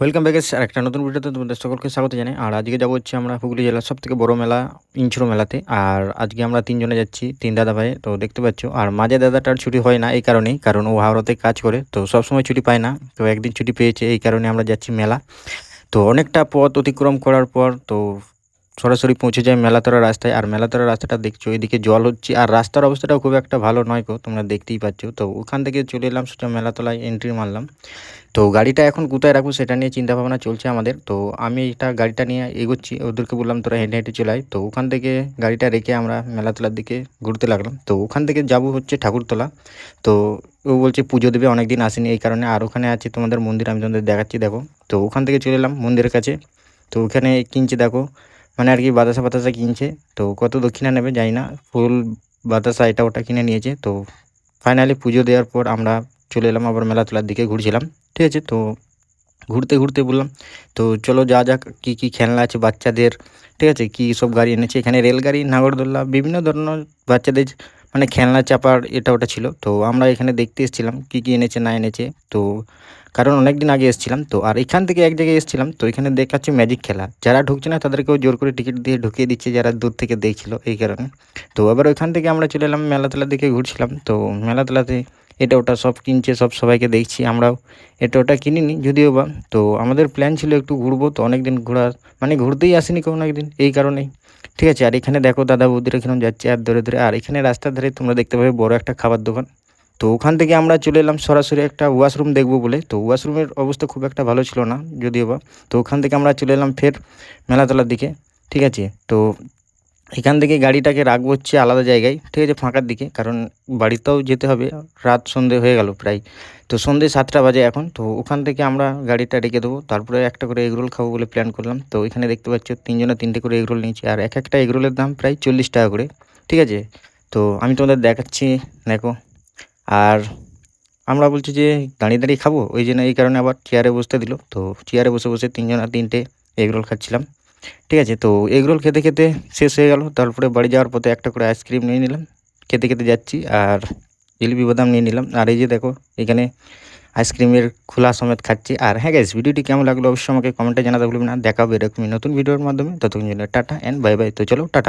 Welcome back আর একটা নতুন ভিডিওতে তোমাদের সকলকে স্বাগত জানাই। আর আজকে যাবো হচ্ছে আমরা হুগলি জেলার সবথেকে বড় মেলা ইনছড়ো মেলাতে। আর আজকে আমরা তিনজনে যাচ্ছি, তিন দাদা ভাই। তো দেখতে পাচ্ছ, আর মাঝে দাদাটার ছুটি হয় না এই কারণেই, কারণ ও হাওড়াতে কাজ করে, তো সবসময় ছুটি পায় না। তো একদিন ছুটি পেয়েছে, এই কারণে আমরা যাচ্ছি মেলা। তো অনেকটা পথ অতিক্রম করার পর তো সরাসরি পৌঁছে যায় মেলাতলা রাস্তায়। আর মেলাতলা রাস্তাটা দেখছো, এদিকে জল হচ্ছে, আর রাস্তার অবস্থাটাও খুব একটা ভালো নয় গো, তোমরা দেখতেই পাচ্ছ। তো ওখান থেকে চলে এলাম, সোজা মেলাতলায় এন্ট্রি মারলাম। তো গাড়িটা এখন কোথায় রাখবো সেটা নিয়ে চিন্তা ভাবনা চলছে আমাদের। তো আমি এটা গাড়িটা নিয়ে এগোচ্ছি, ওদেরকে বললাম তোরা হেঁটে হেঁটে চলে আয়। তো ওখান থেকে গাড়িটা রেখে আমরা মেলাতলার দিকে ঘুরতে লাগলাম। তো ওখান থেকে যাব হচ্ছে ঠাকুরতলা। তো ও বলছে পুজো দেবে, অনেক দিন আসেনি এই কারণে। আর ওখানে আছে তোমাদের মন্দির, আমি তোমাদের দেখাচ্ছি দেখো। তো ওখান থেকে চলে এলাম মন্দিরের কাছে। তো ওখানে কিনছে দেখো, মানে আর কি বাতাসা বাতাসা কিনছে। তো কত দক্ষিণা নেবে জানি না, ফুল বাতাসা এটা ওটা কিনে নিয়েছে। তো ফাইনালি পুজো দেওয়ার পর আমরা চলে এলাম আবার মেলাতলার দিকে ঘুরছিলাম। ঠিক আছে, তো ঘুরতে ঘুরতে বললাম তো চলো যা যাক, কী কী খেলনা আছে বাচ্চাদের, ঠিক আছে, কী সব গাড়ি এনেছে এখানে, রেলগাড়ি, নাগরদোল্লা, বিভিন্ন ধরনের বাচ্চাদের মানে খেলনা চাপার এটা ওটা ছিল। তো আমরা এখানে দেখতে এসেছিলাম কী কী এনেছে না এনেছে। তো কারণ অনেক দিন আগে এসেছিলাম তো, আর এখান থেকে এক জায়গায় এসেছিলাম, তো এখানে দেখাচ্ছে ম্যাজিক খেলা, যারা ঢুকছে না তাদেরকেও জোর করে টিকিট দিয়ে ঢুকিয়ে দিচ্ছে, যারা দূর থেকে দেখছিল এই কারণে। তো আবার ওইখান থেকে আমরা চলে এলাম মেলাতলার দিকে ঘুরছিলাম। তো মেলাতলাতে এটা ওটা সব কিনছে, সব সবাইকে দেখছি। আমরাও এটা ওটা কিনিনি যদিও বা। তো আমাদের প্ল্যান ছিল একটু ঘুরবো, তো অনেক দিন ঘোরা মানে ঘুরতেই আসিনি কোনো একদিন এই কারণেই। ঠিক আছে, আর এখানে দেখো দাদা বৌদিরা কিরকম যাচ্ছে আর ধরে ধরে। আর এখানে রাস্তার ধারে তোমরা দেখতে পাবে বড় একটা খাবার দোকান। তো ওখান থেকে আমরা চলে এলাম সরাসরি একটা ওয়াশরুম দেখবো বলে। তো ওয়াশরুমের অবস্থা খুব একটা ভালো ছিল না যদিও বা। তো ওখান থেকে আমরা চলে এলাম ফের মেলাতলার দিকে। ঠিক আছে, তো এখান থেকে গাড়িটাকে রাখবো হচ্ছে আলাদা জায়গায়, ঠিক আছে, ফাঁকার দিকে, কারণ বাড়িতেও যেতে হবে। রাত সন্ধে হয়ে গেল প্রায়, তো সন্ধে 7টা বাজে এখন। তো ওখান থেকে আমরা গাড়িটা রেখে দেবো, তারপরে একটা করে এগরোল খাবো বলে প্ল্যান করলাম। তো এখানে দেখতে পাচ্ছ তিনজনে তিনটে করে এগরোল নিয়েছি, আর এক একটা এগরোলের দাম প্রায় 40 টাকা করে। ঠিক আছে, তো আমি তোমাদের দেখাচ্ছি দেখো। আর আমরা বলছি যে দাঁড়িয়ে দাঁড়িয়ে খাবো, ওই জন্য এই কারণে আবার চেয়ারে বসতে দিল। তো চেয়ারে বসে বসে তিনজন আর তিনটে এগরোল খাচ্ছিলাম। ঠিক আছে, তো এগরোল খেতে খেতে শেষ হয়ে গেল। তারপরে বাড়ি যাওয়ার পথে একটা করে আইসক্রিম নিয়ে নিলাম, খেতে খেতে যাচ্ছি। আর জিলিপি বাদাম নিয়ে নিলাম। আর এই যে দেখো এখানে আইসক্রিমের খোলা সমেত খাচ্ছি। আর হ্যাঁ গাইস, ভিডিওটি কেমন লাগলো অবশ্যই আমাকে কমেন্টে জানাতে ভুলবেন না। দেখা হবে এরকমই নতুন ভিডিওর মাধ্যমে, ততক্ষণ জন্য টাটা অ্যান্ড বাই বাই। তো চলো টাটা।